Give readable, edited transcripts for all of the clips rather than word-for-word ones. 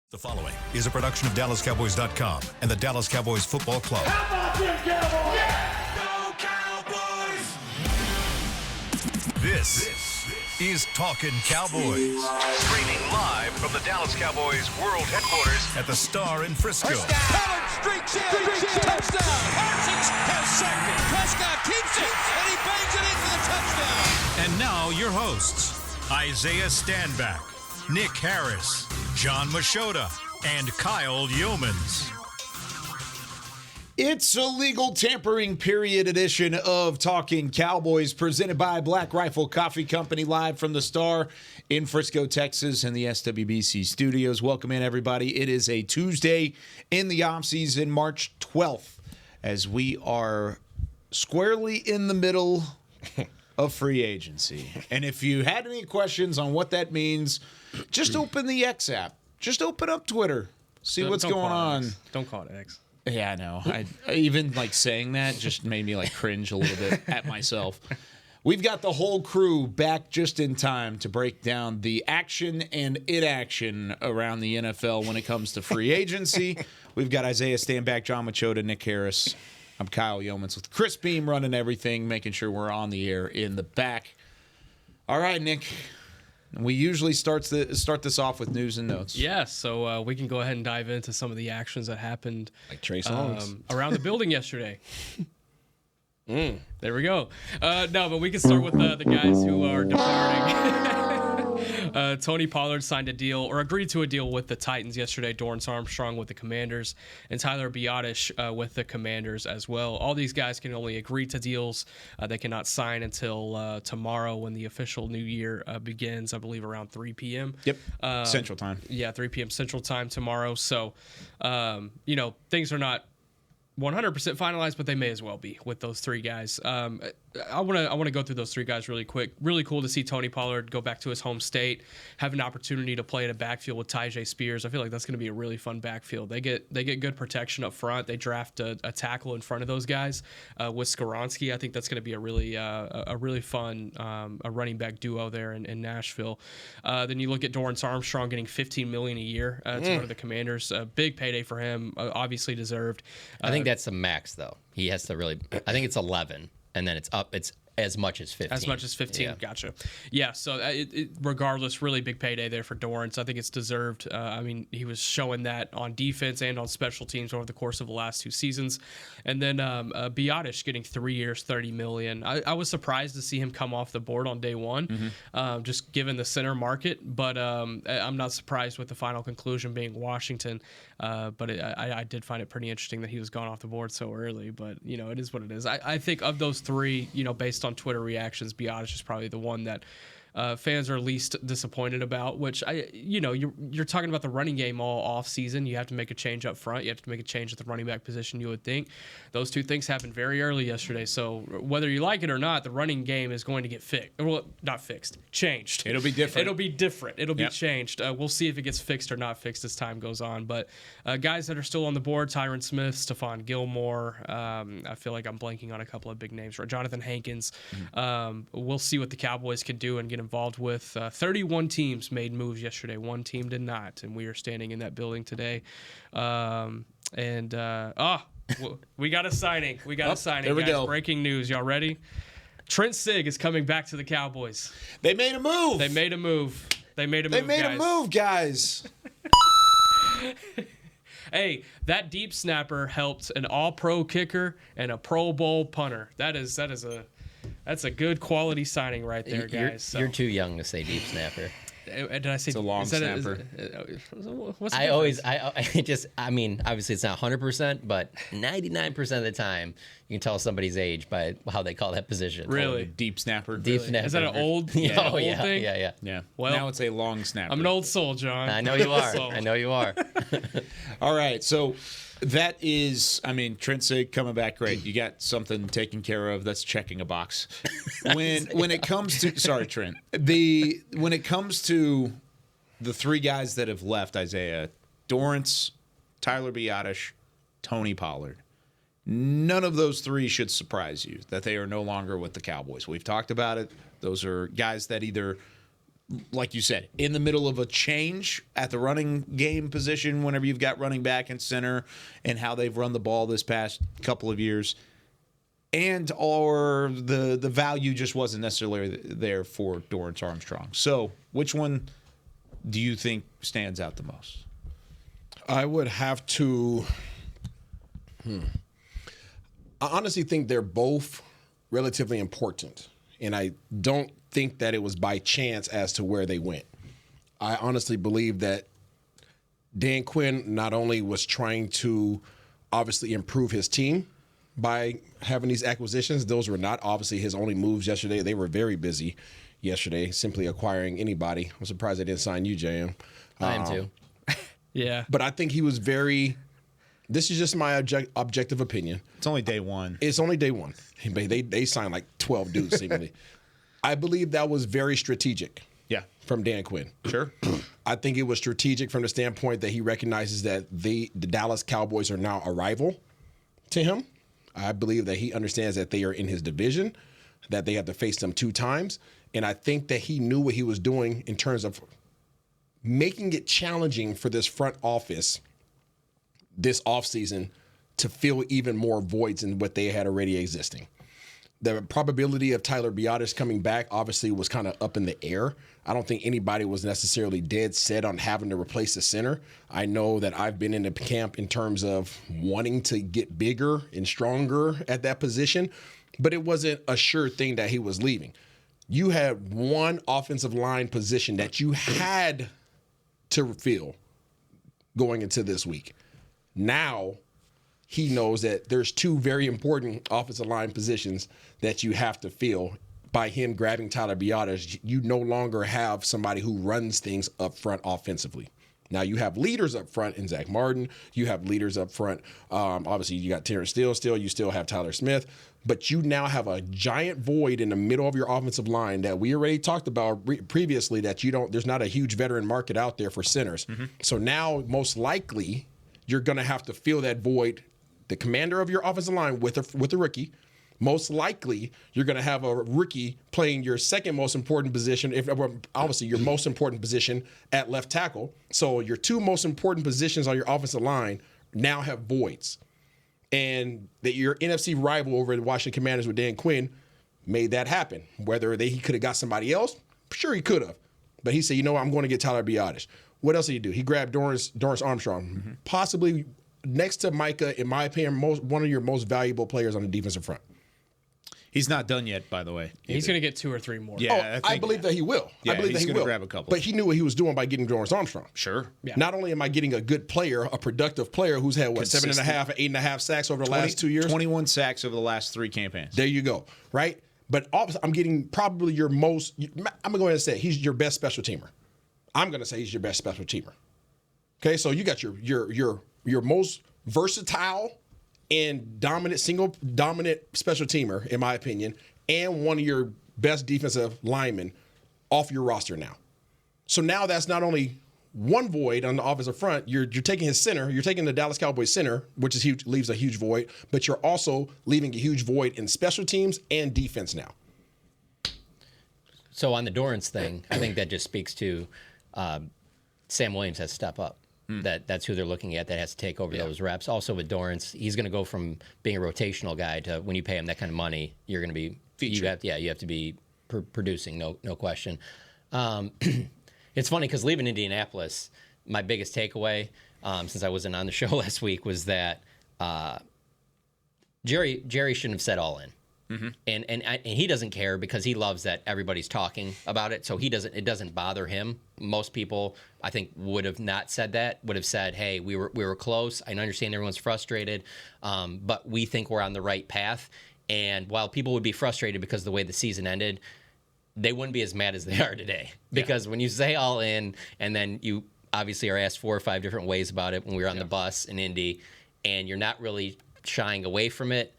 The following is a production of DallasCowboys.com and the Dallas Cowboys Football Club. How about them Cowboys? Yeah! Go Cowboys! This is Talkin Cowboys. Streaming live from the Dallas Cowboys World Headquarters at the Star in Frisco. Pollard streaks in. Touchdown. Parsons has sacked it. Prescott keeps it, and he bangs it in for the touchdown. And now your hosts, Isaiah Stanback, Nick Harris, John Machota, and Kyle Yeomans. It's a legal tampering period edition of Talkin Cowboys, presented by Black Rifle Coffee Company, live from the Star in Frisco, Texas, and the SWBC studios. Welcome in, everybody. It is a Tuesday in the offseason, March 12th, as we are squarely in the middle of free agency. And if you had any questions on what that means, just open the X app. Just open up Twitter. See what's going on. X. Don't call it X. Yeah, I know. I even saying that just made me cringe a little bit at myself. We've got the whole crew back just in time to break down the action and inaction around the NFL when it comes to free agency. We've got Isaiah Stanback, John Machota, Nick Harris. I'm Kyle Yeomans with Chris Beam running everything, making sure we're on the air in the back. All right, Nick. We usually start this off with news and notes. Yeah, so we can go ahead and dive into some of the actions that happened like Trey Songz around the building yesterday. There we go. No, but we can start with the guys who are departing. Tony Pollard signed a deal, or agreed to a deal with the Titans yesterday. Dorrance Armstrong with the Commanders, and Tyler Biadasz with the Commanders as well. All these guys can only agree to deals. They cannot sign until tomorrow, when the official new year begins, I believe around 3 p.m. Yep, Central Time. Yeah, 3 p.m. Central Time tomorrow. So, things are not 100% finalized, but they may as well be with those three guys. I want to go through those three guys really quick. Really cool to see Tony Pollard go back to his home state, have an opportunity to play in a backfield with Tyjae Spears. I feel like that's going to be a really fun backfield. They get good protection up front. They draft a tackle in front of those guys with Skoronski. I think that's going to be a really fun a running back duo there in Nashville. Then you look at Dorrance Armstrong getting $15 million a year to go to the Commanders. A big payday for him, obviously deserved. I think that's the max, though. He has to really. I think it's 11, and then it's up. It's as much as 15. As much as 15, yeah. Gotcha. Yeah, so regardless, really big payday there for Dorrance. I think it's deserved. He was showing that on defense and on special teams over the course of the last two seasons. And then Biadasz getting 3 years, $30 million. I was surprised to see him come off the board on day one, just given the center market. But I'm not surprised with the final conclusion being Washington. But I did find it pretty interesting that he was gone off the board so early. But, it is what it is. I think of those three, based on Twitter reactions, Biadasz is probably the one that fans are least disappointed about, which you're talking about the running game all off season. You have to make a change up front. You have to make a change at the running back position, you would think. Those two things happened very early yesterday. So whether you like it or not, the running game is going to get fixed. Well, not fixed, changed. It'll be different. It'll be changed. We'll see if it gets fixed or not fixed as time goes on. But guys that are still on the board, Tyron Smith, Stephon Gilmore, I feel like I'm blanking on a couple of big names. Jonathan Hankins. We'll see what the Cowboys can do and get involved with. 31 teams made moves yesterday. One team did not, and we are standing in that building today. We got a signing. There we go. Breaking news. Y'all ready? Trent Sig is coming back to the Cowboys. They made a move. They made a move, guys. Hey, that deep snapper helped an all-pro kicker and a Pro Bowl punter. That's a good quality signing right there, guys. You're too young to say deep snapper. Did I say it's a long snapper? What's the obviously it's not 100%, but 99% of the time you can tell somebody's age by how they call that position. Really? Deep snapper. Deep snapper. Is that an old, thing? Yeah. Well, now it's a long snapper. I'm an old soul, John. I know you are. All right, so that is, Trent Sig coming back great. You got something taken care of. That's checking a box. When it comes to, sorry, Trent. When it comes to the three guys that have left, Isaiah, Dorrance, Tyler Biadasz, Tony Pollard, none of those three should surprise you that they are no longer with the Cowboys. We've talked about it. Those are guys that either like you said, in the middle of a change at the running game position whenever you've got running back and center and how they've run the ball this past couple of years. And or the value just wasn't necessarily there for Dorrance Armstrong. So which one do you think stands out the most? I would have to. I honestly think they're both relatively important. And I don't think that it was by chance as to where they went. I honestly believe that Dan Quinn not only was trying to obviously improve his team by having these acquisitions. Those were not obviously his only moves yesterday. They were very busy yesterday, simply acquiring anybody. I'm surprised they didn't sign you, JM. I am too. Yeah. But I think he was very. This is just my objective opinion. It's only day one. It's only day one. They signed like 12 dudes seemingly. I believe that was very strategic. Yeah. From Dan Quinn. Sure. I think it was strategic from the standpoint that he recognizes that the Dallas Cowboys are now a rival to him. I believe that he understands that they are in his division, that they have to face them 2 times. And I think that he knew what he was doing in terms of making it challenging for this front office this offseason to fill even more voids in what they had already existing. The probability of Tyler Biotis coming back obviously was kind of up in the air. I don't think anybody was necessarily dead set on having to replace the center. I know that I've been in the camp in terms of wanting to get bigger and stronger at that position, but it wasn't a sure thing that he was leaving. You had one offensive line position that you had to fill going into this week. Now he knows that there's 2 very important offensive line positions that you have to fill. By him grabbing Tyler Biotis, you no longer have somebody who runs things up front offensively. Now you have leaders up front in Zach Martin. You have leaders up front. Obviously, you got Terrence Steele still. You still have Tyler Smith. But you now have a giant void in the middle of your offensive line that we already talked about previously, that there's not a huge veteran market out there for centers. Mm-hmm. So now, most likely, you're going to have to fill that void, the commander of your offensive line with a rookie. Most likely, you're going to have a rookie playing your second most important position, obviously your most important position at left tackle. So your 2 most important positions on your offensive line now have voids. And that your NFC rival over the Washington Commanders with Dan Quinn made that happen. Whether he could have got somebody else, sure he could have. But he said, you know what, I'm going to get Tyler Biotis. What else did he do? He grabbed Dorrance Armstrong, possibly next to Micah, in my opinion, one of your most valuable players on the defensive front. He's not done yet, by the way. He's going to get 2 or 3 more. Yeah, I believe that he will. Yeah, I believe that he's he going to will grab a couple. But he knew what he was doing by getting Dorrance Armstrong. Sure. Yeah. Not only am I getting a good player, a productive player who's had, 7.5, 8.5 sacks over the last 2 years? 21 sacks over the last 3 campaigns. There you go, right? But I'm getting probably your most, I'm going to go ahead and say he's your best special teamer. I'm going to say he's your best special teamer. Okay, so you got your most versatile and dominant special teamer, in my opinion, and one of your best defensive linemen off your roster now. So now that's not only one void on the offensive front, you're taking his center, you're taking the Dallas Cowboys center, which is huge, leaves a huge void, but you're also leaving a huge void in special teams and defense now. So on the Dorrance thing, I think that just speaks to Sam Williams has to step up. That's who they're looking at that has to take over those reps. Also with Dorrance, he's going to go from being a rotational guy to when you pay him that kind of money, you're going to be featured. You have to be producing, no question. It's funny because leaving Indianapolis, my biggest takeaway, since I wasn't on the show last week, was that Jerry shouldn't have said all in. Mm-hmm. And he doesn't care because he loves that everybody's talking about it. So it doesn't bother him. Most people, I think, would have not said that. Would have said, "Hey, we were close. I understand everyone's frustrated, but we think we're on the right path." And while people would be frustrated because of the way the season ended, they wouldn't be as mad as they are today. Because when you say all in, and then you obviously are asked 4 or 5 different ways about it when we were on the bus in Indy, and you're not really shying away from it,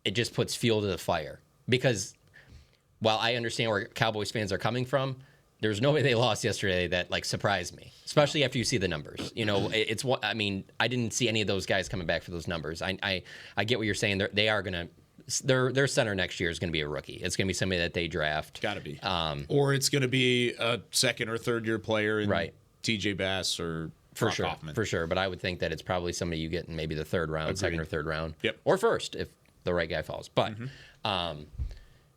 it just puts fuel to the fire. Because while I understand where Cowboys fans are coming from, there's no way they lost yesterday that surprised me, especially after you see the numbers. You know, I didn't see any of those guys coming back for those numbers. I get what you're saying. They are going to their center next year is going to be a rookie. It's going to be somebody that they draft. Got to be. Or it's going to be a second or third year player in Right. TJ Bass or For Brock sure, Hoffman. for sure. But I would think that it's probably somebody you get in maybe the third round, second or third round. Yep. Or first if the right guy falls. But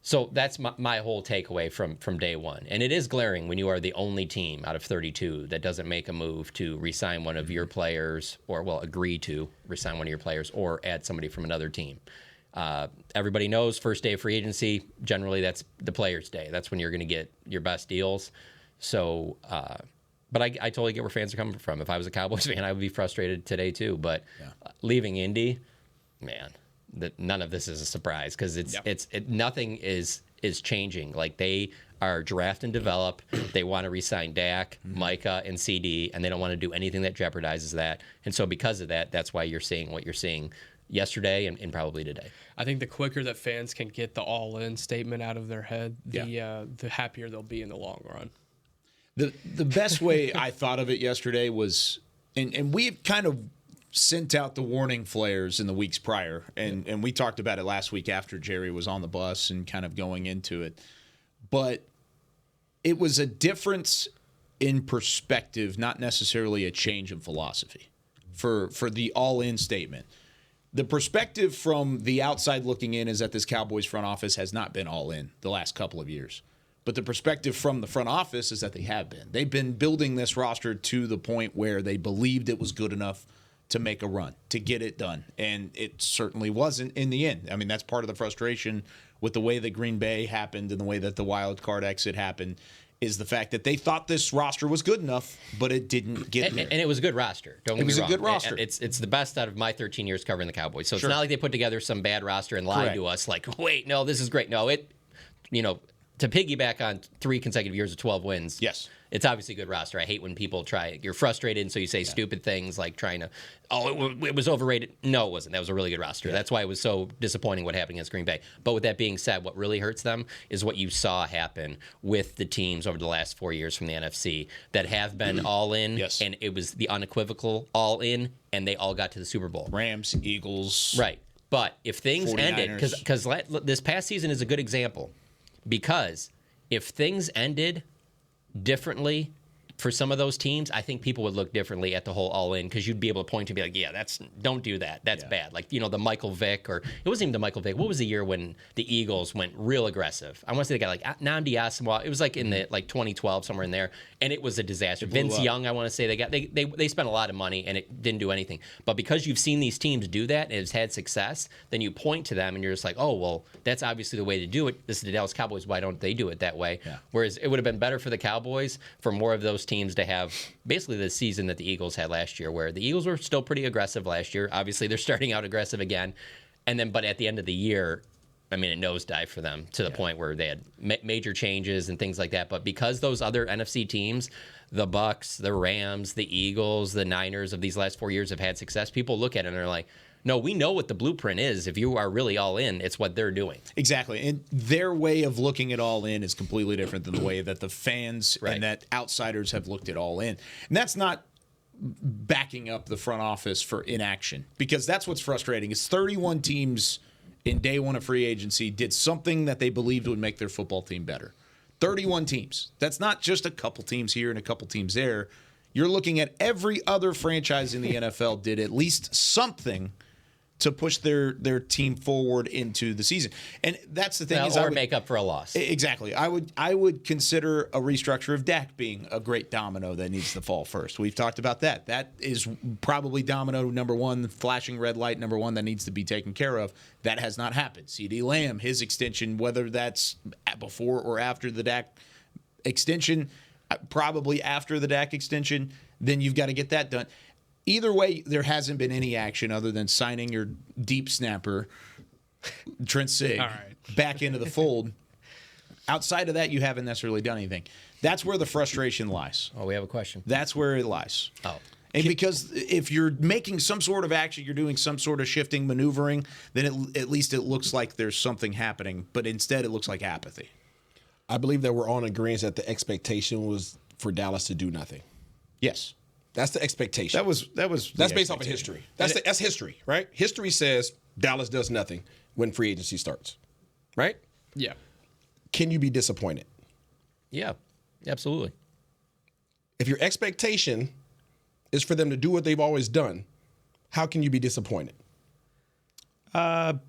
so that's my whole takeaway from day one. And it is glaring when you are the only team out of 32 that doesn't make a move to re-sign one of your players or, well, agree to re-sign one of your players or add somebody from another team. Everybody knows first day of free agency, generally that's the player's day. That's when you're going to get your best deals. So, but I totally get where fans are coming from. If I was a Cowboys fan, I would be frustrated today too. But leaving Indy, man, none of this is a surprise because nothing is changing. Like they are draft and develop. They want to re-sign Dak, Micah, and CD, and they don't want to do anything that jeopardizes that. And so because of that, that's why you're seeing what you're seeing yesterday and probably today. I think the quicker that fans can get the all-in statement out of their head, the happier they'll be in the long run. The best way I thought of it yesterday was, and we've kind of sent out the warning flares in the weeks prior, and we talked about it last week after Jerry was on the bus and kind of going into it. But it was a difference in perspective, not necessarily a change in philosophy for the all-in statement. The perspective from the outside looking in is that this Cowboys front office has not been all in the last couple of years. But the perspective from the front office is that they have been. They've been building this roster to the point where they believed it was good enough to make a run, to get it done. And it certainly wasn't in the end. I mean, that's part of the frustration with the way that Green Bay happened and the way that the wild card exit happened, is the fact that they thought this roster was good enough, but it didn't get there. And it was a good roster. Don't get me wrong. It was a good roster. It's the best out of my 13 years covering the Cowboys. So it's not like they put together some bad roster and lied to us like, wait, no, this is great. No, to piggyback on 3 consecutive years of 12 wins. Yes. It's obviously a good roster. I hate when people you're frustrated, and so you say stupid things like trying to, it was overrated. No, it wasn't. That was a really good roster. That's why it was so disappointing what happened against Green Bay. But with that being said, what really hurts them is what you saw happen with the teams over the last 4 years from the NFC that have been all in, and it was the unequivocal all in, and they all got to the Super Bowl. Rams, Eagles. Right. But if things 49ers. ended, because this past season is a good example, because if things ended differently for some of those teams, I think people would look differently at the whole all-in because you'd be able to point to and be like, don't do that. That's bad. Like, the Michael Vick, or it wasn't even the Michael Vick. What was the year when the Eagles went real aggressive? I want to say they got like Nnamdi Asomugha. It was like in the 2012, somewhere in there, and it was a disaster. Vince Young, I want to say they spent a lot of money and it didn't do anything. But because you've seen these teams do that and it's had success, then you point to them and you're just like, oh, well, that's obviously the way to do it. This is the Dallas Cowboys. Why don't they do it that way? Yeah. Whereas it would have been better for the Cowboys for more of those teams to have basically the season that the Eagles had last year, where the Eagles were still pretty aggressive last year. Obviously, they're starting out aggressive again. But at the end of the year, I mean, it nosedived for them to the point where they had major changes and things like that. But because those other NFC teams, the Bucks, the Rams, the Eagles, the Niners of these last 4 years have had success, people look at it and they're like, no, we know what the blueprint is. If you are really all in, it's what they're doing. Exactly. And their way of looking at all in is completely different than the way that the fans and that outsiders have looked at all in. And that's not backing up the front office for inaction, because that's what's frustrating is 31 teams in day one of free agency did something that they believed would make their football team better. 31 teams. That's not just a couple teams here and a couple teams there. You're looking at every other franchise in the NFL did at least something to push their team forward into the season. And that's the thing, or make up for a loss. Exactly. I would consider a restructure of Dak being a great domino that needs to fall first. We've talked about that. That is probably domino number one, flashing red light number one that needs to be taken care of. That has not happened. CeeDee Lamb, his extension, whether that's before or after the Dak extension, probably after the Dak extension, then you've got to get that done. Either way, there hasn't been any action other than signing your deep snapper, Trent Sig, back into the fold. Outside of that, you haven't necessarily done anything. That's where the frustration lies. Oh, we have a question. That's where it lies. Oh. And because if you're making some sort of action, you're doing some sort of shifting, maneuvering, then at least it looks like there's something happening. But instead, it looks like apathy. I believe that we're all in agreement that the expectation was for Dallas to do nothing. Yes. That's the expectation. That's based off of history. That's history, right? History says Dallas does nothing. when free agency starts, right? Yeah. Can you be disappointed? Yeah, absolutely. If your expectation is for them to do what they've always done, how can you be disappointed?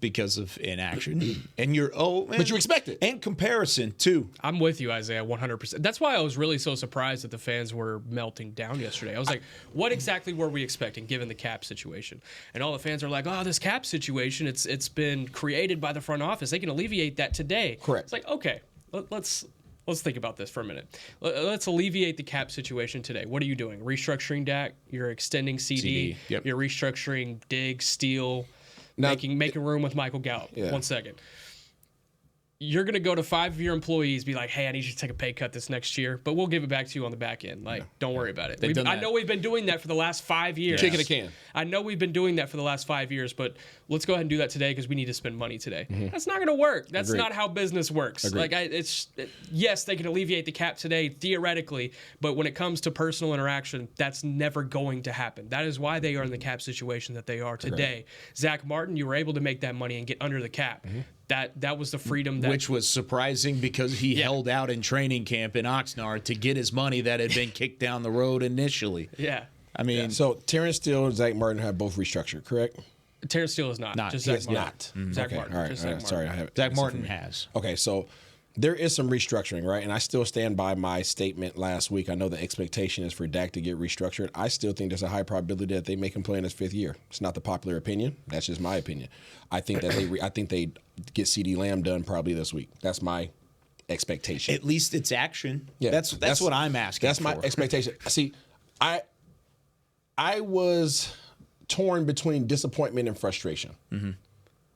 Because of inaction. And But you expect it. And comparison, too. I'm with you, Isaiah, 100%. That's why I was really so surprised that the fans were melting down yesterday. I was like, what exactly were we expecting given the cap situation? And all the fans are like, oh, this cap situation, it's been created by the front office. They can alleviate that today. Correct. It's like, okay, let's think about this for a minute. Let's alleviate the cap situation today. What are you doing? Restructuring Dak? You're extending CD. Yep. You're restructuring Diggs, Steele, Now- making room with Michael Gallup. Yeah. 1 second. You're going to go to 5 of your employees, be like, hey, I need you to take a pay cut this next year, but we'll give it back to you on the back end. Like, don't worry about it. done I that. know we've been doing that for the last 5 years. Kicking a can. I know we've been doing that for the last 5 years, but let's go ahead and do that today because we need to spend money today. That's not going to work. That's Agreed. not how business works. Agreed. Like, yes, they can alleviate the cap today, theoretically, but when it comes to personal interaction, that's never going to happen. That is why they are in the cap situation that they are today. Zach Martin, you were able to make that money and get under the cap. That was the freedom that Which was surprising because he held out in training camp in Oxnard to get his money that had been kicked down the road initially. Yeah. I mean, So Terrence Steele and Zach Martin have both restructured, correct? Terrence Steele is not. Just He Zach has Martin. not. Zach Okay, Martin. all right, Just all Zach right. Martin. Sorry, I have Zach Martin has. Okay, so there is some restructuring, right? And I still stand by my statement last week. I know the expectation is for Dak to get restructured. I still think there's a high probability that they make him play in his 5th year. It's not the popular opinion. That's just my opinion. I think that they get CeeDee Lamb done probably this week. That's my expectation. At least it's action. Yeah, That's what I'm asking. That's my for. expectation. See, I was torn between disappointment and frustration.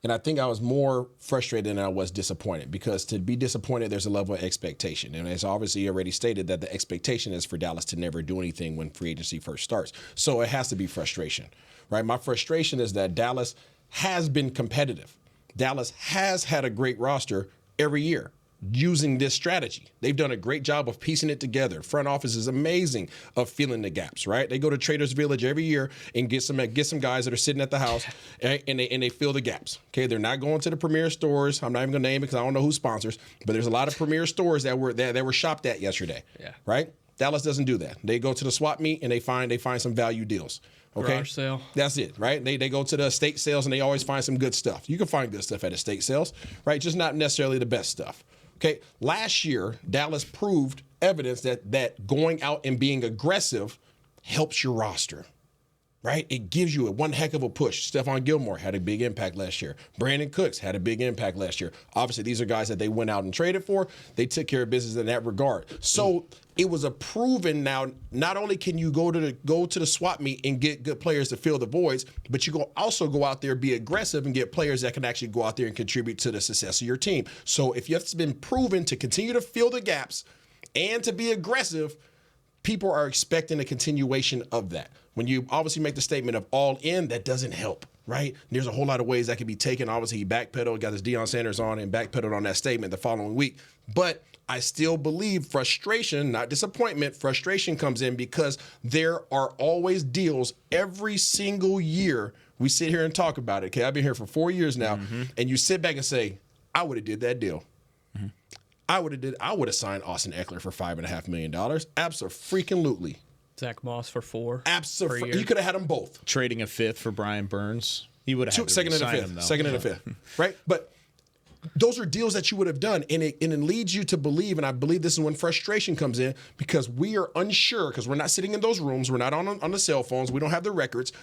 And I think I was more frustrated than I was disappointed because to be disappointed, there's a level of expectation. And it's obviously already stated that the expectation is for Dallas to never do anything when free agency first starts. So it has to be frustration, right? My frustration is that Dallas has been competitive. Dallas has had a great roster every year using this strategy. They've done a great job of piecing it together. Front office is amazing of filling the gaps, right? They go to Traders Village every year and get some guys that are sitting at the house and they fill the gaps. Okay, they're not going to the premier stores. I'm not even gonna name it because I don't know who sponsors, but there's a lot of premier stores that were shopped at yesterday. Yeah. Right? Dallas doesn't do that. They go to the swap meet and they find some value deals. Okay. Garage sale. That's it, right? They go to the estate sales and they always find some good stuff. You can find good stuff at estate sales, right? Just not necessarily the best stuff. Okay, last year, Dallas proved evidence that going out and being aggressive helps your roster, right? It gives you one heck of a push. Stephon Gilmore had a big impact last year. Brandon Cooks had a big impact last year. Obviously, these are guys that they went out and traded for. They took care of business in that regard. So it was a proven now, not only can you go to the swap meet and get good players to fill the voids, but you also go out there, be aggressive, and get players that can actually go out there and contribute to the success of your team. So if it's been proven to continue to fill the gaps and to be aggressive, people are expecting a continuation of that. When you obviously make the statement of all in, that doesn't help, right? There's a whole lot of ways that can be taken. Obviously, he backpedaled, got his Deion Sanders on, and backpedaled on that statement the following week. But I still believe frustration, not disappointment, frustration comes in because there are always deals every single year. We sit here and talk about it. Okay, I've been here for 4 years now, and you sit back and say, I would have did that deal. I would have signed Austin Eckler for $5.5 million. Absolutely. Zach Moss for 4. Absolutely. You could have had them both. Trading a 5th for Brian Burns. He would have had to Second and a re-sign fifth. him, though. Second and a fifth. Right? But those are deals that you would have done. And it leads you to believe, and I believe this is when frustration comes in, because we are unsure, because we're not sitting in those rooms. We're not on the cell phones. We don't have the records.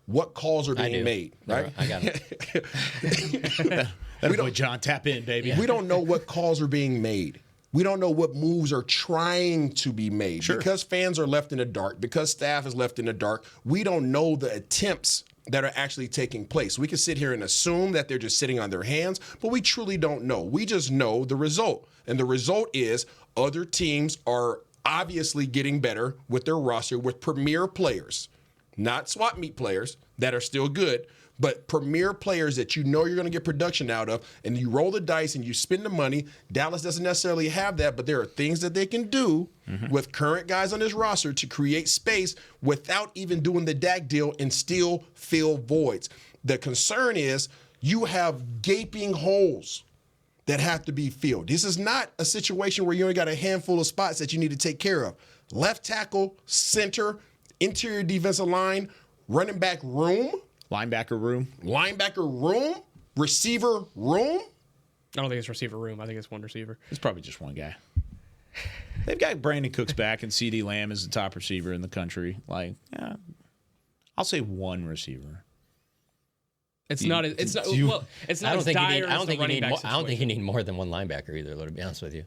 What calls are being made, right? I got it. That boy John, tap in, baby. We don't know what calls are being made. We don't know what moves are trying to be made. Sure. Because fans are left in the dark, because staff is left in the dark, we don't know the attempts that are actually taking place. We can sit here and assume that they're just sitting on their hands, but we truly don't know. We just know the result. And the result is other teams are obviously getting better with their roster with premier players, not swap meet players that are still good, but premier players that you know you're going to get production out of, and you roll the dice and you spend the money. Dallas doesn't necessarily have that, but there are things that they can do with current guys on this roster to create space without even doing the Dak deal and still fill voids. The concern is You have gaping holes that have to be filled. This is not a situation where you only got a handful of spots that you need to take care of. Left tackle, center, interior defensive line, running back room, Linebacker room. Receiver room. I don't think it's receiver room. I think it's one receiver. It's probably just one guy. They've got Brandon Cooks back, and CeeDee Lamb is the top receiver in the country. I'll say one receiver. It's not. It's not. Well, it's not. I don't think you need. dire I as don't the think you running need. back I don't think you situation. need more than one linebacker either. To be honest with you.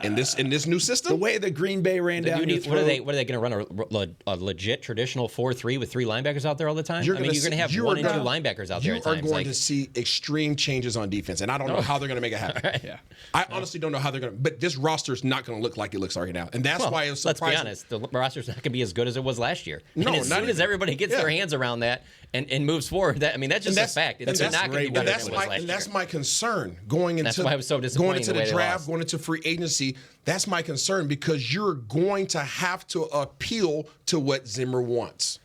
In this new system, The way that Green Bay ran down your What are they? throat. What are they going to run a legit traditional 4-3 with 3 linebackers out there all the time? you're I mean, you're going to have 1 and 2 linebackers out there You at are times. going to see extreme changes on defense, and I don't know how they're going to make it happen. Yeah. I honestly don't know how they're going to. But this roster is not going to look like it looks right now, and that's Well, why it's let's be surprising. honest. The roster's not going to be as good as it was last year. No, and as not soon as even. everybody gets Yeah. their hands around that and moves forward, that's just a fact. It's not going to be better than it was last year. That's my concern going into That's why I was so going disappointed into the way the they draft, lost. going into free agency. That's my concern because you're going to have to appeal to what Zimmer wants.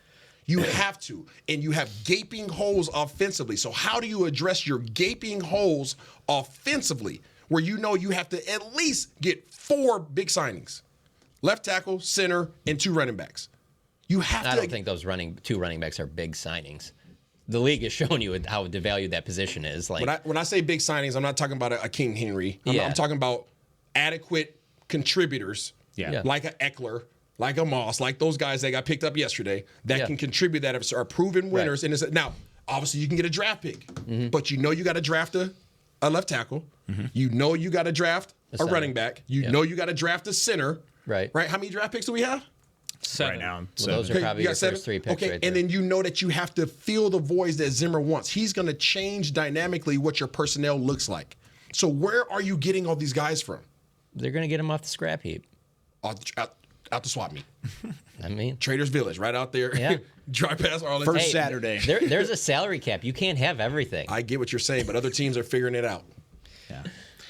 You have to, and you have gaping holes offensively. So how do you address your gaping holes offensively, where you know you have to at least get 4 big signings: left tackle, center, and 2 running backs. You have to. I don't think those 2 running backs are big signings. The league has shown you how devalued that position is. Like When I say big signings, I'm not talking about a King Henry. I'm talking about adequate contributors, Yeah. like a Eckler, like a Moss, like those guys that got picked up yesterday that can contribute, that are proven winners. Right. And now, obviously, you can get a draft pick, but you know you got to draft a left tackle. You know you got to draft a center. running back. You know you got to draft a center. Right. Right. How many draft picks do we have? 7 right now. Well, So those are Okay, probably you your got 7? first 3 picks okay, right there. and then you know that you have to fill the voids that Zimmer wants. He's going to change dynamically what your personnel looks like. So where are you getting all these guys from? They're going to get them off the scrap heap. Out the swap meet. I mean, Traders Village, right out there. Yeah. Drive past Arlington. First Saturday. there's a salary cap. You can't have everything. I get what you're saying, but other teams are figuring it out. Yeah.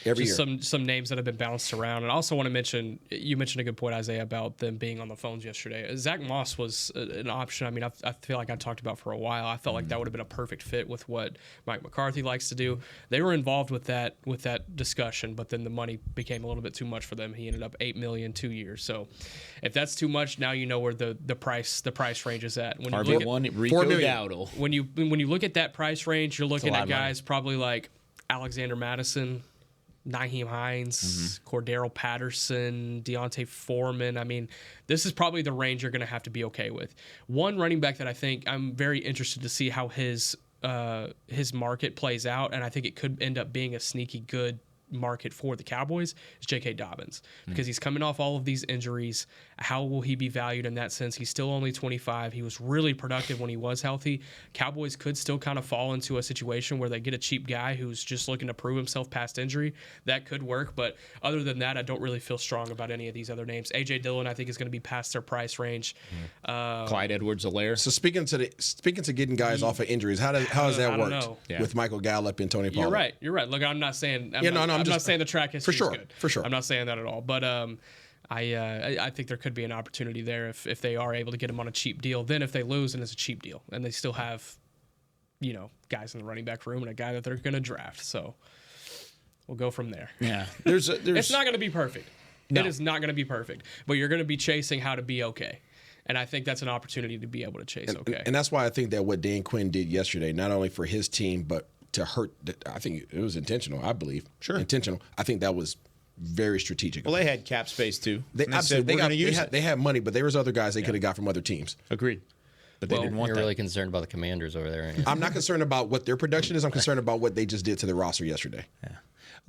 Every Just year. some names that have been bounced around. And I also want to mention, you mentioned a good point, Isaiah, about them being on the phones yesterday. Zach Moss was an option. I mean, I feel like I've talked about for a while. I felt like that would have been a perfect fit with what Mike McCarthy likes to do. They were involved with that discussion, but then the money became a little bit too much for them. He ended up $8 million 2 years. So if that's too much, now you know where the price range is at. When you look at, RB1, $4 Rico million. Dowdle. when you look at that price range, you're looking lot at of money. guys probably like Alexander Madison, Nyheim Hines, Cordero Patterson, Deontay Foreman. I mean, this is probably the range you're going to have to be okay with. One running back that I think I'm very interested to see how his market plays out, and I think it could end up being a sneaky good market for the Cowboys, is J.K. Dobbins, because he's coming off all of these injuries. How will he be valued in that sense? He's still only 25. He was really productive when he was healthy. Cowboys could still kind of fall into a situation where they get a cheap guy who's just looking to prove himself past injury. That could work, but other than that, I don't really feel strong about any of these other names. A.J. Dillon, I think, is going to be past their price range. Clyde Edwards-Helaire. So speaking to getting guys off of injuries, how does that I don't work know. Yeah. with Michael Gallup and Tony Pollard? You're right. Look, I'm not saying I'm I'm not just- saying the track history sure, is good. for sure. I'm not saying that at all. But I think there could be an opportunity there if they are able to get him on a cheap deal. Then if they lose, and it's a cheap deal, and they still have, guys in the running back room and a guy that they're going to draft. So we'll go from there. Yeah. It's not going to be perfect. No. It is not going to be perfect. But you're going to be chasing how to be okay. And I think that's an opportunity to be able to chase okay. And that's why I think that what Dan Quinn did yesterday, not only for his team, but to hurt, I think it was intentional, I believe. Sure. Intentional. I think that was very strategic. Well, they had cap space too. They And said, absolutely we're going to use it. they had money, but there was other guys they could have got from other teams. Agreed. But they didn't want You're that. really concerned about the Commanders over there. Aren't you? I'm not concerned about what their production is. I'm concerned about what they just did to the roster yesterday.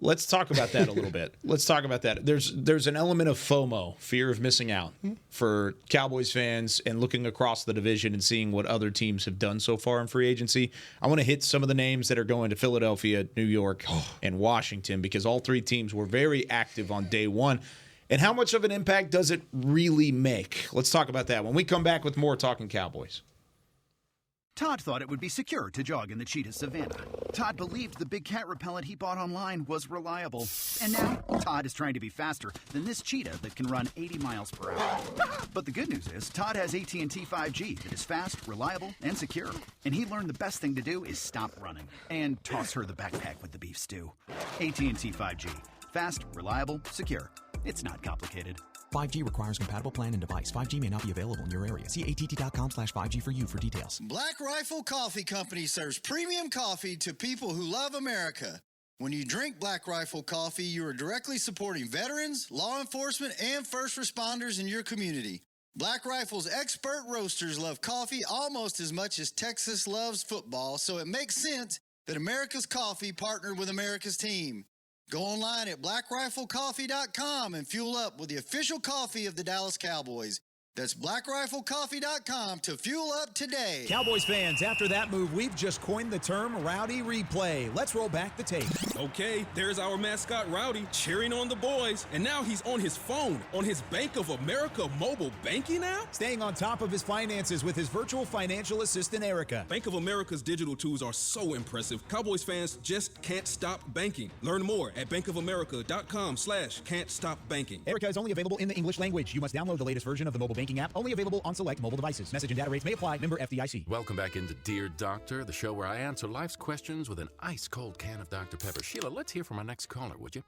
Let's talk about that a little bit. Let's talk about that. There's an element of FOMO, fear of missing out, for Cowboys fans and looking across the division and seeing what other teams have done so far in free agency. I want to hit some of the names that are going to Philadelphia, New York, and Washington, because all 3 teams were very active on day one. And how much of an impact does it really make? Let's talk about that when we come back with more Talkin' Cowboys. Todd thought it would be secure to jog in the cheetah savanna. Todd believed the big cat repellent he bought online was reliable. And now, Todd is trying to be faster than this cheetah that can run 80 miles per hour. But the good news is, Todd has AT&T 5G that is fast, reliable, and secure. And he learned the best thing to do is stop running and toss her the backpack with the beef stew. AT&T 5G. Fast, reliable, secure. It's not complicated. 5G requires compatible plan and device. 5G may not be available in your area. See att.com/5G for you for details. Black Rifle Coffee Company serves premium coffee to people who love America. When you drink Black Rifle coffee, you are directly supporting veterans, law enforcement, and first responders in your community. Black Rifle's expert roasters love coffee almost as much as Texas loves football, so it makes sense that America's Coffee partnered with America's team. Go online at blackriflecoffee.com and fuel up with the official coffee of the Dallas Cowboys. That's blackriflecoffee.com to fuel up today. Cowboys fans, after that move, we've just coined the term Rowdy Replay. Let's roll back the tape. Okay, there's our mascot Rowdy cheering on the boys. And now he's on his phone, on his Bank of America mobile banking app? Staying on top of his finances with his virtual financial assistant, Erica. Bank of America's digital tools are so impressive. Cowboys fans just can't stop banking. Learn more at bankofamerica.com/can't-stop-banking. Erica is only available in the English language. You must download the latest version of the mobile banking app, only available on select mobile devices. Message and data rates may apply. Member FDIC. Welcome back into Dear Doctor, the show where I answer life's questions with an ice-cold can of Dr. Pepper. Sheila, let's hear from our next caller, would you?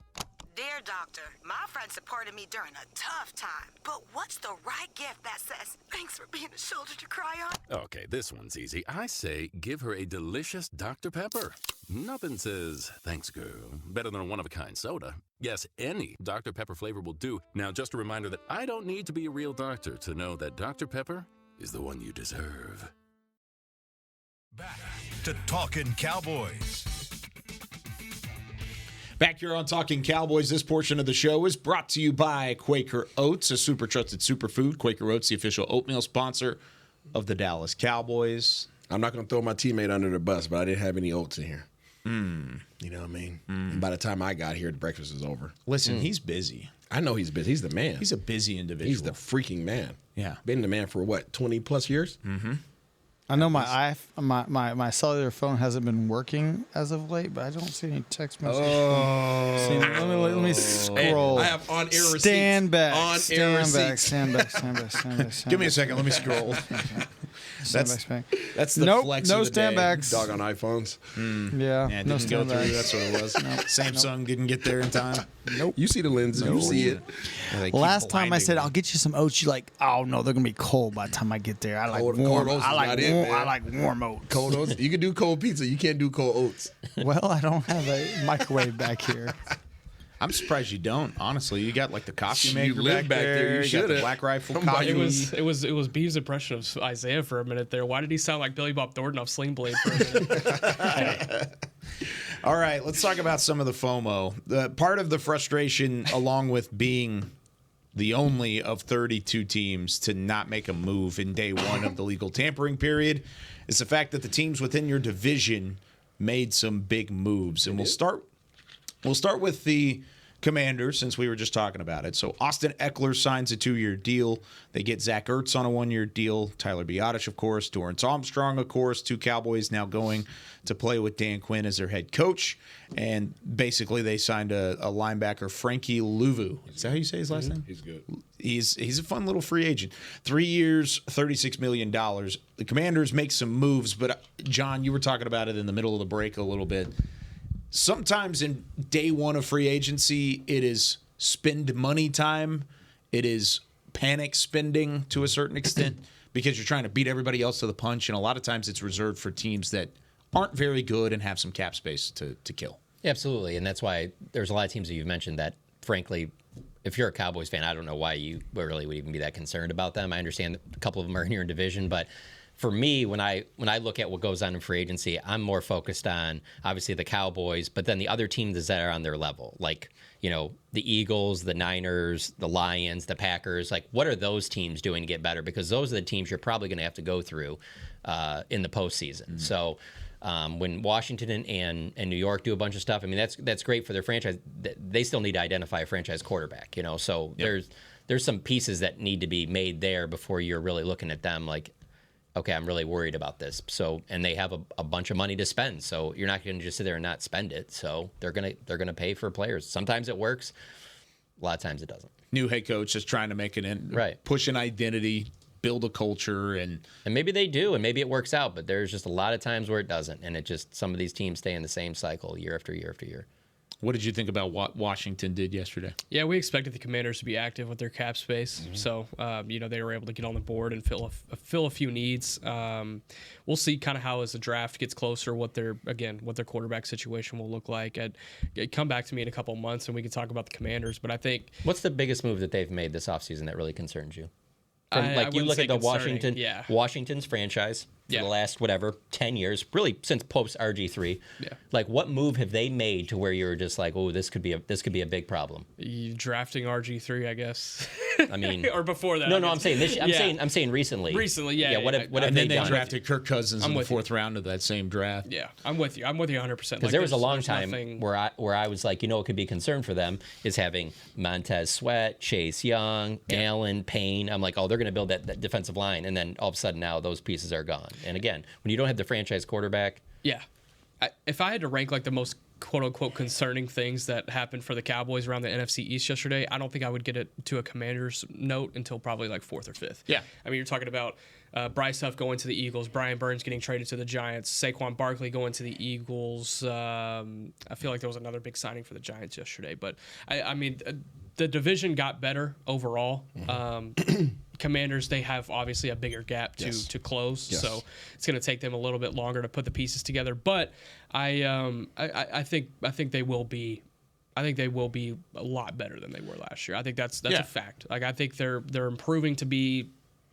Dear Doctor, my friend supported me during a tough time, but what's the right gift that says, thanks for being a shoulder to cry on? Okay, this one's easy. I say give her a delicious Dr. Pepper. Nothing says, thanks, girl, better than a one-of-a-kind soda. Yes, any Dr. Pepper flavor will do. Now, just a reminder that I don't need to be a real doctor to know that Dr. Pepper is the one you deserve. Back to Talkin' Cowboys. Back here on Talking Cowboys, this portion of the show is brought to you by Quaker Oats, a super trusted superfood. Quaker Oats, the official oatmeal sponsor of the Dallas Cowboys. I'm not going to throw my teammate under the bus, but I didn't have any oats in here. You know what I mean? And by the time I got here, breakfast was over. Listen, he's busy. I know he's busy. He's the man. He's a busy individual. He's the freaking man. Yeah. Been the man for what, 20-plus years? Mm-hmm. I know my cellular phone hasn't been working as of late, but I don't see any text messages. Let me scroll. I have on-air receipts. Stand back. On-air receipts. Stand back. Give me a second. Let me scroll. That's the flex no of the stand day. backs. Dog on iPhones. Yeah, Yeah, no didn't go stand through. backs. That's what it was. Samsung didn't get there in time. Nope. You see the lenses. You see it. Last time I said I'll get you some oats, you're like, oh no, they're gonna be cold by the time I get there. I like Cold warm. oats is I like not it, warm. man. I like warm oats. Cold oats. You can do cold pizza. You can't do cold oats. Well, I don't have a microwave back here. I'm surprised you don't. Honestly, you got like the coffee maker You live back there. You got should the have. Black Rifle Come by, coffee. It was Bee's impression of Isaiah for a minute there. Why did he sound like Billy Bob Thornton off Sling Blade for a minute? All right, let's talk about some of the FOMO. Part of the frustration, along with being the only of 32 teams to not make a move in day one of the legal tampering period, is the fact that the teams within your division made some big moves. And we'll start with the Commanders, since we were just talking about it. So Austin Eckler signs a 2-year deal. They get Zach Ertz on a 1-year deal. Tyler Biadasz, of course. Dorrance Armstrong, of course. 2 Cowboys now going to play with Dan Quinn as their head coach. And basically they signed a linebacker, Frankie Louvu. Is that how you say his last name? He's good. He's a fun little free agent. 3 years, $36 million. The Commanders make some moves, but John, you were talking about it in the middle of the break a little bit. Sometimes in day one of free agency, it is spend money time. It is panic spending to a certain extent because you're trying to beat everybody else to the punch. And a lot of times it's reserved for teams that aren't very good and have some cap space to kill. Yeah, absolutely. And that's why there's a lot of teams that you've mentioned that, frankly, if you're a Cowboys fan, I don't know why you really would even be that concerned about them. I understand a couple of them are in your division, but for me, when I look at what goes on in free agency, I'm more focused on obviously the Cowboys, but then the other teams that are on their level, like, you know, the Eagles, the Niners, the Lions, the Packers. Like, what are those teams doing to get better? Because those are the teams you're probably going to have to go through in the postseason. Mm-hmm. So when Washington and New York do a bunch of stuff, I mean, that's great for their franchise. They still need to identify a franchise quarterback, you know. So there's some pieces that need to be made there before you're really looking at them like, okay, I'm really worried about this. So, and they have a bunch of money to spend. So you're not going to just sit there and not spend it. So they're gonna pay for players. Sometimes it works. A lot of times it doesn't. New head coach just trying to make it in, right? Push an identity, build a culture, and maybe they do, and maybe it works out. But there's just a lot of times where it doesn't, and it just some of these teams stay in the same cycle year after year after year. What did you think about what Washington did yesterday? Yeah, we expected the Commanders to be active with their cap space, so they were able to get on the board and fill a few needs. We'll see kind of how as the draft gets closer what their quarterback situation will look like. Come back to me in a couple months and we can talk about the Commanders. But I think what's the biggest move that they've made this offseason that really concerns you? You look at the Washington's franchise for the last 10 years, really since post RG3. Yeah. Like, what move have they made to where you're just like, oh, this could be a big problem? You drafting RG3, I guess. I mean, or before that. No, I'm saying I'm saying recently. Recently, yeah. What have and they then they done? drafted Kirk Cousins in the fourth round of that same draft. Yeah, I'm with you 100%. Because there was a long time where I was like, what could be a concern for them is having Montez Sweat, Chase Young, Allen, Payne. I'm like, oh, they're going to build that defensive line, and then all of a sudden now those pieces are gone. And again, when you don't have the franchise quarterback, if I had to rank like the most quote unquote concerning things that happened for the Cowboys around the NFC East yesterday, I don't think I would get it to a Commanders note until probably like fourth or fifth. Yeah, I mean, you're talking about Bryce Huff going to the Eagles, Brian Burns getting traded to the Giants, Saquon Barkley going to the Eagles. I feel like there was another big signing for the Giants yesterday, but I mean, the division got better overall. Commanders, they have obviously a bigger gap to close, so it's going to take them a little bit longer to put the pieces together. But I think they will be. I think they will be a lot better than they were last year. I think that's a fact. Like, I think they're improving to be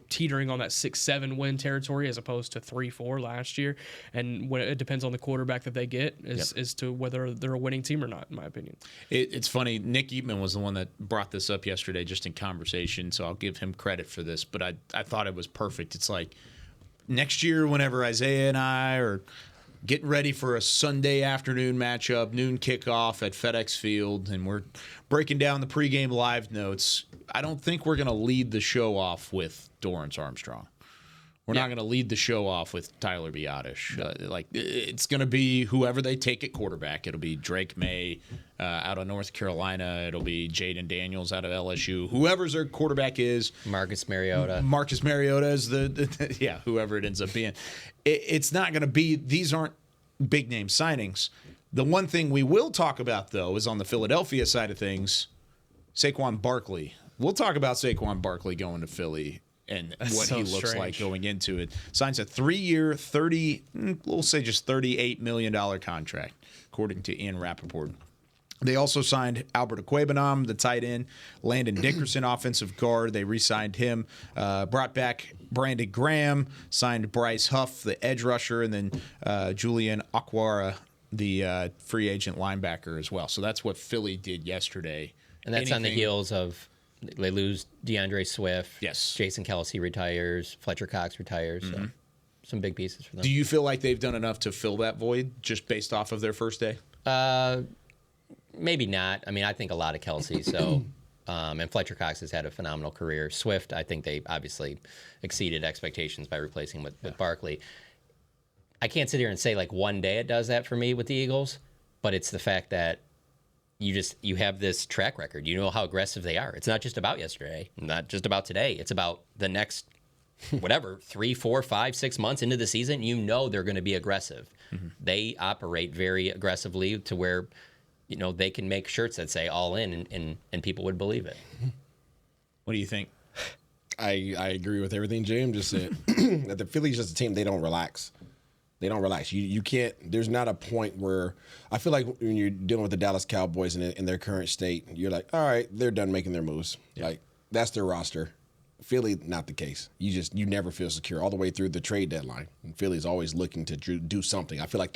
teetering on that 6-7 win territory as opposed to 3-4 last year, and when it depends on the quarterback that they get as to whether they're a winning team or not, in my opinion. It's funny, Nick Eatman was the one that brought this up yesterday just in conversation, so I'll give him credit for this, but I thought it was perfect. It's like next year whenever Isaiah and I are getting ready for a Sunday afternoon matchup, noon kickoff at FedEx Field, and we're breaking down the pregame live notes, I don't think we're going to lead the show off with Dorrance Armstrong. We're not going to lead the show off with Tyler Biadasz. It's going to be whoever they take at quarterback. It'll be Drake May out of North Carolina. It'll be Jaden Daniels out of LSU. Whoever's their quarterback is. Marcus Mariota. Marcus Mariota is whoever it ends up being. It's not going to be, these aren't big name signings. The one thing we will talk about, though, is on the Philadelphia side of things, Saquon Barkley. We'll talk about Saquon Barkley going to Philly and what he looks like going into it. Signs a 3-year, $38 million contract, according to Ian Rappaport. They also signed Albert Aquabanam, the tight end, Landon Dickerson, offensive guard. They re-signed him, brought back Brandon Graham, signed Bryce Huff, the edge rusher, and then Julian Akwara, the free agent linebacker as well. So that's what Philly did yesterday. And that's on the heels of they lose DeAndre Swift. Yes. Jason Kelce retires. Fletcher Cox retires. So some big pieces for them. Do you feel like they've done enough to fill that void just based off of their first day? Maybe not. I mean, I think a lot of Kelce. So, and Fletcher Cox has had a phenomenal career. Swift, I think they obviously exceeded expectations by replacing with Barkley. I can't sit here and say like one day it does that for me with the Eagles, but it's the fact that you have this track record. You know how aggressive they are. It's not just about yesterday, not just about today. It's about the next, 3, 4, 5, 6 months into the season. You know they're going to be aggressive. They operate very aggressively to where, they can make shirts that say all in and people would believe it. What do you think? I agree with everything James just said. That the Phillies just a team, they don't relax. They don't relax. You can't. There's not a point where I feel like when you're dealing with the Dallas Cowboys in their current state, you're like, all right, they're done making their moves. Yeah. Like that's their roster. Philly, not the case. You never feel secure all the way through the trade deadline. And Philly's always looking to do something. I feel like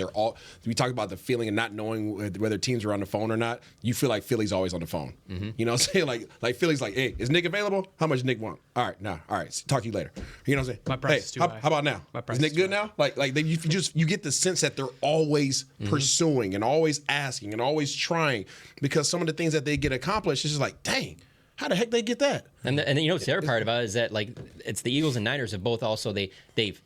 we talk about the feeling of not knowing whether teams are on the phone or not. You feel like Philly's always on the phone. You know what I'm saying? Like Philly's like, hey, is Nick available? How much Nick want? All right, nah. All right, talk to you later. You know what I'm saying? My price is too high. How about now? Is Nick good now? Like you get the sense that they're always pursuing and always asking and always trying because some of the things that they get accomplished is just like, dang. How the heck they get that? And the other part about it is that like it's the Eagles and Niners have both also they've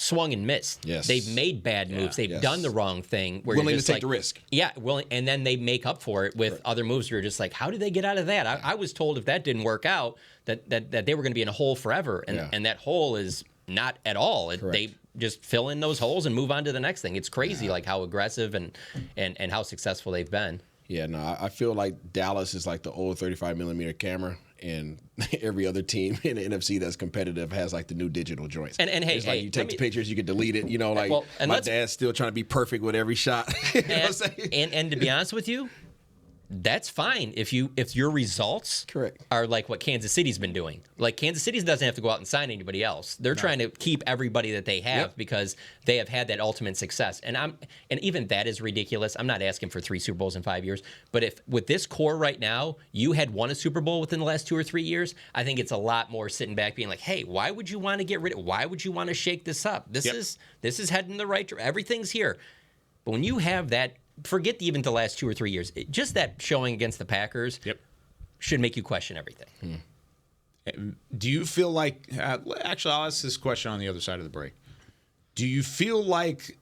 swung and missed. Yes. They've made bad moves. They've done the wrong thing. Where Willing you're to just take like, the risk. Yeah, willing, and then they make up for it with other moves. You're just like, how did they get out of that? I was told if that didn't work out, that they were going to be in a hole forever, and that hole is not at all. They just fill in those holes and move on to the next thing. It's crazy, like how aggressive and how successful they've been. Yeah, no, I feel like Dallas is like the old 35mm camera, and every other team in the NFC that's competitive has like the new digital joints. And hey, it's like you take the pictures, you can delete it. You know, like my dad's still trying to be perfect with every shot. You know what I'm saying? And to be honest with you, that's fine if your results are like what Kansas City's been doing. Like Kansas City doesn't have to go out and sign anybody else. They're trying to keep everybody that they have because they have had that ultimate success. And even that is ridiculous. I'm not asking for 3 Super Bowls in 5 years, but if with this core right now, you had won a Super Bowl within the last 2 or 3 years, I think it's a lot more sitting back being like, hey, why would you want to get rid of? Why would you want to shake this up? This is heading the right direction. Everything's here. But when you have that. Forget even the last 2 or 3 years. Just that showing against the Packers should make you question everything. Do you feel like actually, I'll ask this question on the other side of the break. Do you feel like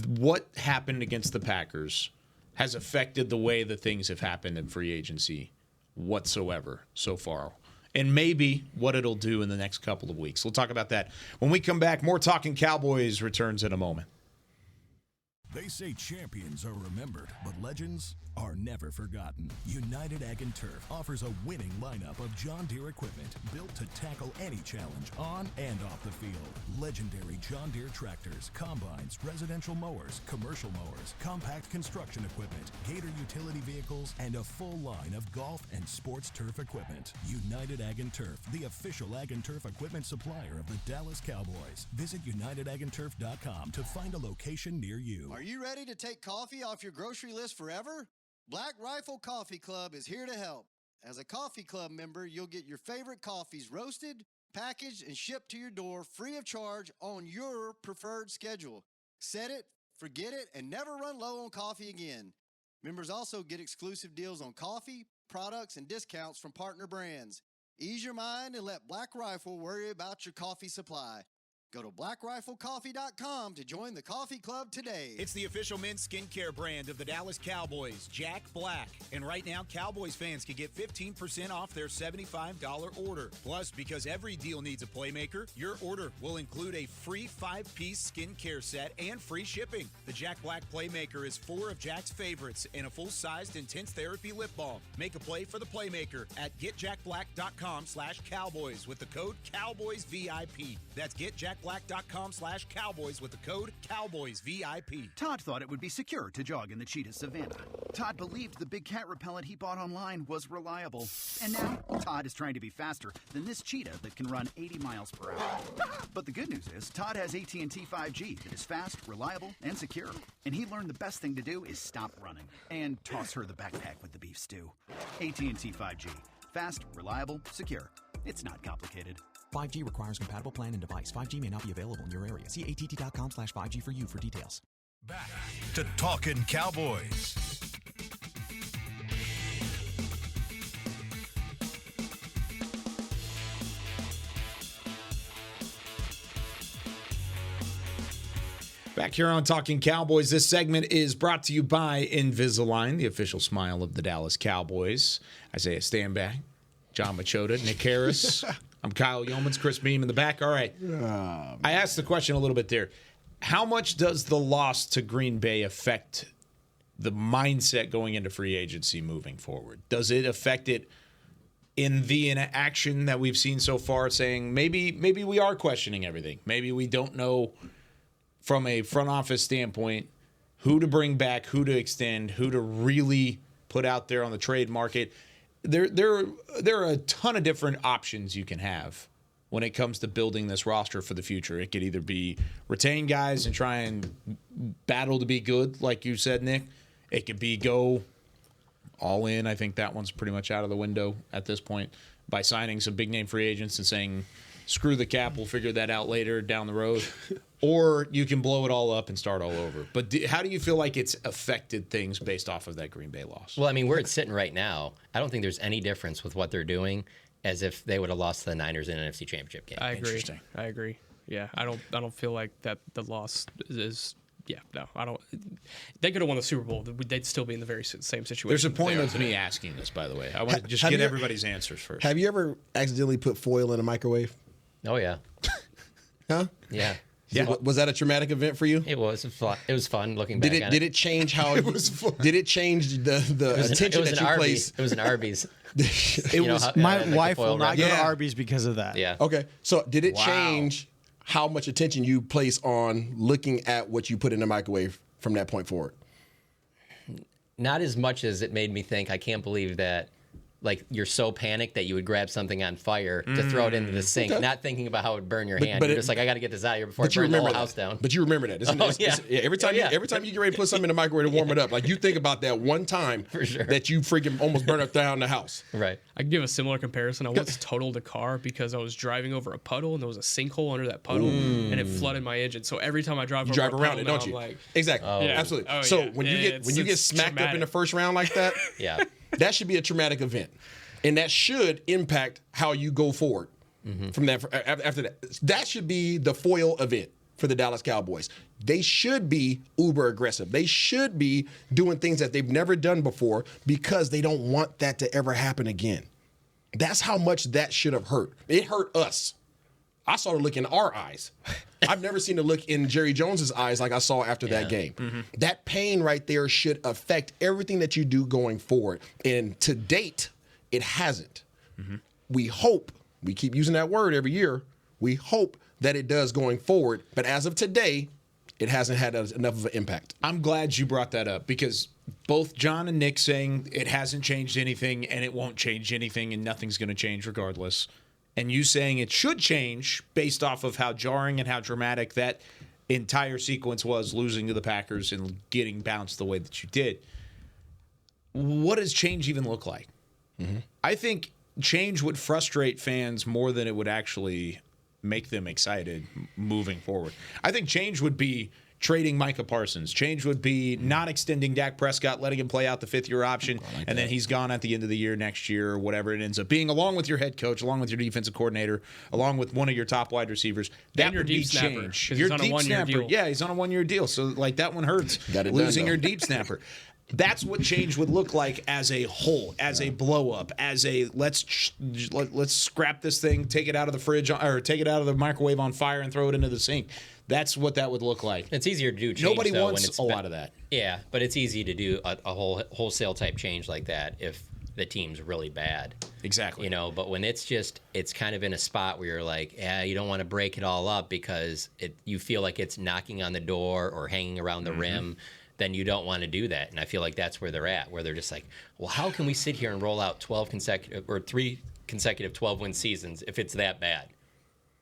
what happened against the Packers has affected the way that things have happened in free agency whatsoever so far? And maybe what it'll do in the next couple of weeks. We'll talk about that when we come back. More Talkin Cowboys returns in a moment. They say champions are remembered, but legends are never forgotten. United Ag & Turf offers a winning lineup of John Deere equipment built to tackle any challenge on and off the field. Legendary John Deere tractors, combines, residential mowers, commercial mowers, compact construction equipment, Gator utility vehicles, and a full line of golf and sports turf equipment. United Ag & Turf, the official Ag & Turf equipment supplier of the Dallas Cowboys. Visit UnitedAgAndTurf.com to find a location near you. Are you ready to take coffee off your grocery list forever? Black Rifle Coffee Club is here to help. As a coffee club member, you'll get your favorite coffees roasted, packaged, and shipped to your door free of charge on your preferred schedule. Set it, forget it, and never run low on coffee again. Members also get exclusive deals on coffee, products, and discounts from partner brands. Ease your mind and let Black Rifle worry about your coffee supply. Go to blackriflecoffee.com to join the coffee club today. It's the official men's skincare brand of the Dallas Cowboys, Jack Black. And right now, Cowboys fans can get 15% off their $75 order. Plus, because every deal needs a playmaker, your order will include a free 5-piece skincare set and free shipping. The Jack Black Playmaker is 4 of Jack's favorites and a full-sized intense therapy lip balm. Make a play for the playmaker at getjackblack.com/Cowboys with the code CowboysVIP. That's getjackblack.com/Cowboys with the code CowboysVIP. Todd thought it would be secure to jog in the cheetah savanna. Todd believed the big cat repellent he bought online was reliable. And now, Todd is trying to be faster than this cheetah that can run 80 miles per hour. But the good news is, Todd has AT&T 5G that is fast, reliable, and secure. And he learned the best thing to do is stop running and toss her the backpack with the beef stew. AT&T 5G. Fast, reliable, secure. It's not complicated. 5G requires compatible plan and device. 5G may not be available in your area. See att.com/5G for you for details. Back to Talkin Cowboys. Back here on Talkin Cowboys, this segment is brought to you by Invisalign, the official smile of the Dallas Cowboys. Isaiah Stanback, John Machota, Nick Harris. I'm Kyle Yeomans, Chris Beam in the back. All right. I asked the question a little bit there. How much does the loss to Green Bay affect the mindset going into free agency moving forward? Does it affect it in the inaction that we've seen so far, saying maybe we are questioning everything? Maybe we don't know from a front office standpoint who to bring back, who to extend, who to really put out there on the trade market. There are a ton of different options you can have when it comes to building this roster for the future. It could either be retain guys and try and battle to be good, like you said, Nick. It could be go all in. I think that one's pretty much out of the window at this point by signing some big-name free agents and saying, screw the cap, we'll figure that out later down the road. Or you can blow it all up and start all over. But how do you feel like it's affected things based off of that Green Bay loss? Well, I mean, where it's sitting right now, I don't think there's any difference with what they're doing as if they would have lost to the Niners in an NFC Championship game. I agree. Yeah, I don't feel like that the loss is. Yeah, no, I don't. They could have won the Super Bowl. They'd still be in the very same situation. There's a point of me asking this, by the way. I want to just get everybody's answers first. Have you ever accidentally put foil in a microwave? Oh yeah. Huh? Yeah. Yeah. Was that a traumatic event for you? It was fun. It was fun looking back. Did it change how? It was fun. Did it change the attention that you placed? It was an Arby's. My wife will not go to Yeah. Arby's because of that. Yeah. Okay. So did it change how much attention you place on looking at what you put in the microwave from that point forward? Not as much as it made me think, I can't believe that, like, you're so panicked that you would grab something on fire to throw it into the sink, not thinking about how it would burn your hand. You're just like, I got to get this out of here before I burn the whole house down. But you remember that. Every time you get ready to put something in the microwave to warm it up, like you think about that one time that you freaking almost burned up down the house. Right. I can give a similar comparison. I once totaled a car because I was driving over a puddle and there was a sinkhole under that puddle and it flooded my engine. So every time I drive You over drive a around puddle it, now, don't you? I'm like, Exactly. Absolutely. So when you get smacked up in the first round like that, that should be a traumatic event. And that should impact how you go forward from that. After that, that should be the foil event for the Dallas Cowboys. They should be uber aggressive. They should be doing things that they've never done before because they don't want that to ever happen again. That's how much that should have hurt. It hurt us. I saw the look in our eyes. I've never seen the look in Jerry Jones's eyes like I saw after that game. That pain right there should affect everything that you do going forward. And to date, it hasn't. We hope, we keep using that word every year, we hope that it does going forward. But as of today, it hasn't had enough of an impact. I'm glad you brought that up because both John and Nick saying it hasn't changed anything and it won't change anything and nothing's going to change regardless. And you saying it should change based off of how jarring and how dramatic that entire sequence was, losing to the Packers and getting bounced the way that you did. What does change even look like? I think change would frustrate fans more than it would actually make them excited moving forward. I think change would be trading Micah Parsons. Change would be not extending Dak Prescott, letting him play out the fifth-year option, and then he's gone at the end of the year next year or whatever it ends up being, along with your head coach, along with your defensive coordinator, along with one of your top wide receivers. That would be change. Your deep snapper. Yeah, he's on a one-year deal, so like that one hurts. Losing your deep snapper. That's what change would look like as a whole, as a blow up, as a let's scrap this thing, take it out of the fridge or take it out of the microwave on fire and throw it into the sink. That's what that would look like. It's easier to do change. Nobody though, wants when it's a lot of that. Yeah, but it's easy to do a wholesale type change like that if the team's really bad. Exactly. You know, but when it's kind of in a spot where you're like, yeah, you don't want to break it all up because you feel like it's knocking on the door or hanging around the rim, then you don't want to do that. And I feel like that's where they're at, where they're just like, well, how can we sit here and roll out 3 consecutive 12-win seasons if it's that bad?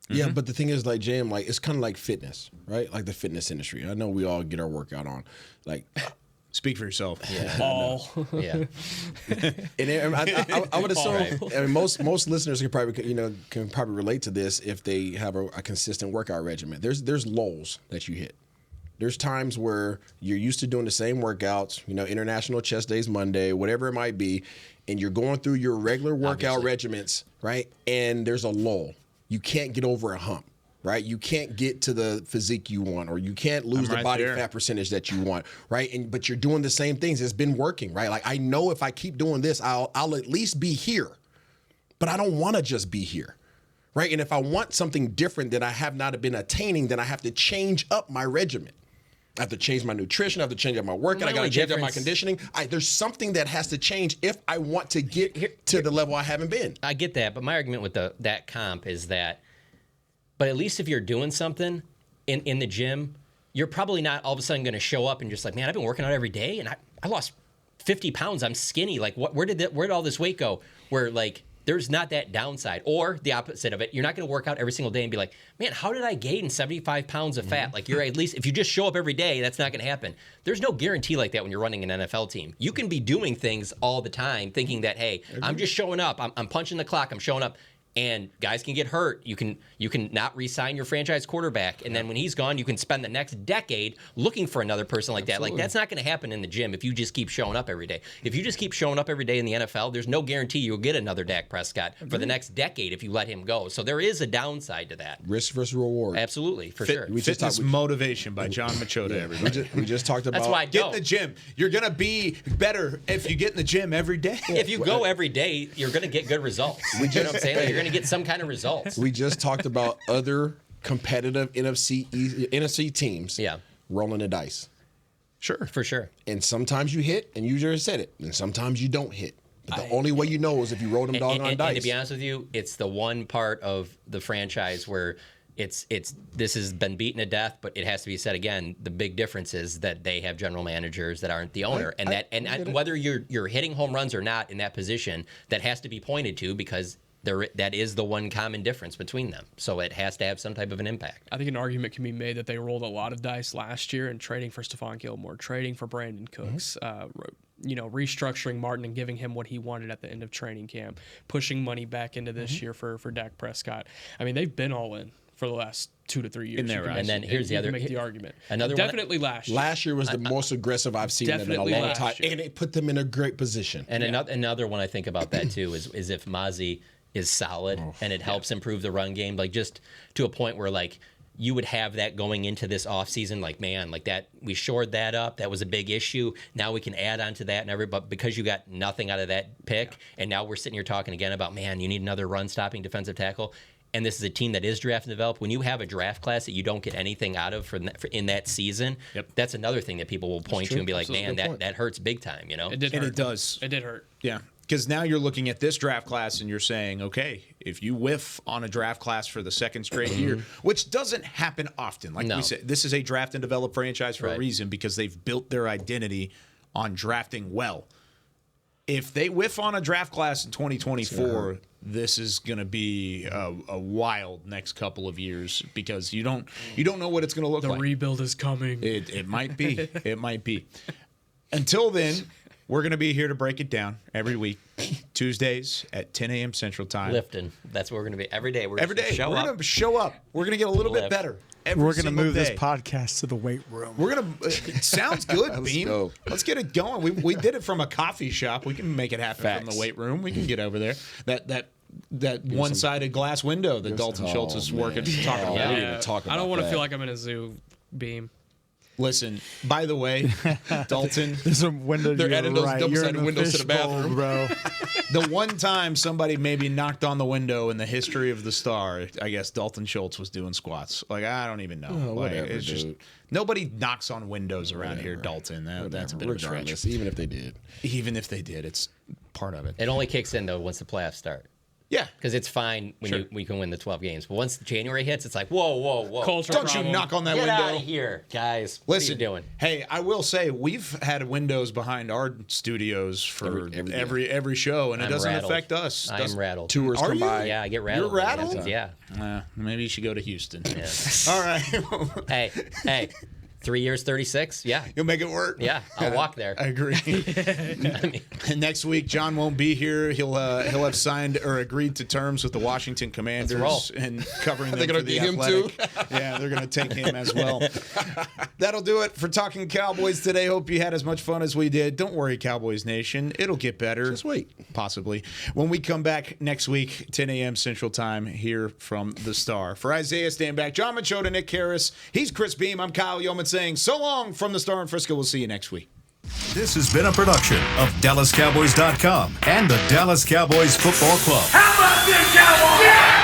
Yeah, but the thing is, like, Jam, like, it's kind of like fitness, right? Like the fitness industry. I know we all get our workout on. Like, speak for yourself. Yeah. Yeah. And I would assume, I mean, most listeners can probably relate to this if they have a consistent workout regimen. There's lulls that you hit. There's times where you're used to doing the same workouts, International Chest Days Monday, whatever it might be, and you're going through your regular workout regimens, right? And there's a lull. You can't get over a hump, right? You can't get to the physique you want, or you can't lose the body fat percentage that you want, right? But you're doing the same things. It's been working, right? Like, I know if I keep doing this, I'll at least be here. But I don't want to just be here. Right? And if I want something different that I have not been attaining, then I have to change up my regimen. I have to change my nutrition. I have to change up my workout. I got to change up my conditioning. There's something that has to change if I want to get to the level I haven't been. I get that, but my argument with that comp is that, but at least if you're doing something in the gym, you're probably not all of a sudden going to show up and just like, man, I've been working out every day and I lost 50 pounds. I'm skinny. Like, where did all this weight go? Where like, there's not that downside. Or the opposite of it, you're not going to work out every single day and be like, man, how did I gain 75 pounds of fat? Like, you're at least, if you just show up every day, that's not going to happen. There's no guarantee like that when you're running an NFL team. You can be doing things all the time thinking that, hey, I'm just showing up. I'm punching the clock. I'm showing up. And guys can get hurt. You can not re-sign your franchise quarterback, and then when he's gone, you can spend the next decade looking for another person like that. Like that's not going to happen in the gym if you just keep showing up every day. If you just keep showing up every day in the NFL, there's no guarantee you'll get another Dak Prescott for the next decade if you let him go. So there is a downside to that. Risk versus reward. Absolutely, for sure. Fitness Motivation by John Machota. Everybody. We just talked about. That's why I get don't. in the gym. You're gonna be better if you get in the gym every day. If you go every day, you're going to get good results. You know what I'm saying? Like, you're going to get some kind of results. We just talked about other competitive NFC teams rolling the dice. Sure. For sure. And sometimes you hit, and you just said it, and sometimes you don't hit. But the only way you know is if you roll them doggone dice. And to be honest with you, it's the one part of the franchise where this has been beaten to death, but it has to be said again. The big difference is that they have general managers that aren't the owner, and whether you're hitting home runs or not in that position, that has to be pointed to because that is the one common difference between them. So it has to have some type of an impact. I think an argument can be made that they rolled a lot of dice last year in trading for Stephon Gilmore, trading for Brandon Cooks, restructuring Martin and giving him what he wanted at the end of training camp, pushing money back into this year for Dak Prescott. I mean, they've been all in for the last 2 to 3 years. And then here's the other. Make the argument. Definitely last year. Last year was the most aggressive I've seen them in a long time, and it put them in a great position. And another one I think about that too is if Mozzie is solid and it helps improve the run game, like just to a point where like you would have that going into this offseason, like, man, like that, we shored that up. That was a big issue. Now we can add on to that but because you got nothing out of that pick, and now we're sitting here talking again about, man, you need another run-stopping defensive tackle. And this is a team that is draft and develop. When you have a draft class that you don't get anything out of in that season, that's another thing that people will point to and be like, man, that hurts big time, you know? It did hurt. And it does. It did hurt. Yeah. Because now you're looking at this draft class and you're saying, okay, if you whiff on a draft class for the second straight year, which doesn't happen often. Like we said, this is a draft and develop franchise for a reason because they've built their identity on drafting well. If they whiff on a draft class in 2024, this is going to be a wild next couple of years because you don't know what it's going to look like. The rebuild is coming. It might be. It might be. Until then, we're going to be here to break it down every week, Tuesdays at 10 a.m. Central Time. Lifting. That's what we're going to be every day. We're going to show up. We're going to get a little bit better. We're going to move this podcast to the weight room. We're going to. It sounds good, Beam. Let's get it going. We did it from a coffee shop. We can make it happen from the weight room. We can get over there. That one-sided glass window that Dalton Schultz is talking about. I don't want to feel like I'm in a zoo, Beam. Listen, by the way, Dalton. There's a window. They're adding those double-sided windows to the bathroom, bro. The one time somebody maybe knocked on the window in the history of the Star, I guess Dalton Schultz was doing squats. Like I don't even know. Whatever, it's just nobody knocks on windows around here, Dalton. That's a bit of a stretch. Even if they did, it's part of it. It only kicks in though once the playoffs start. Yeah, because it's fine when we can win the 12 games, but once January hits, it's like whoa! Cultural Don't problem. you knock on that Get window? out of here, guys! Listen, what are you doing? Hey, I will say we've had windows behind our studios for every show, and it doesn't affect us. I am rattled. Tours come by. Yeah, I get rattled. You're rattled? Yeah. Maybe you should go to Houston. Yeah. All right. Hey. 3 years, 36. Yeah, you'll make it work. Yeah, I'll walk there. I agree. And next week, John won't be here. He'll have signed or agreed to terms with the Washington Commanders and covering them for the Athletic. Yeah, they're going to take him as well. That'll do it for Talking Cowboys today. Hope you had as much fun as we did. Don't worry, Cowboys Nation. It'll get better. Just wait. Possibly. When we come back next week, 10 a.m. Central Time, here from the Star. For Isaiah Standback, John Machota, Nick Harris, he's Chris Beam. I'm Kyle Yeoman saying so long from the Star in Frisco. We'll see you next week. This has been a production of DallasCowboys.com and the Dallas Cowboys Football Club. How about this, Cowboys? Yeah!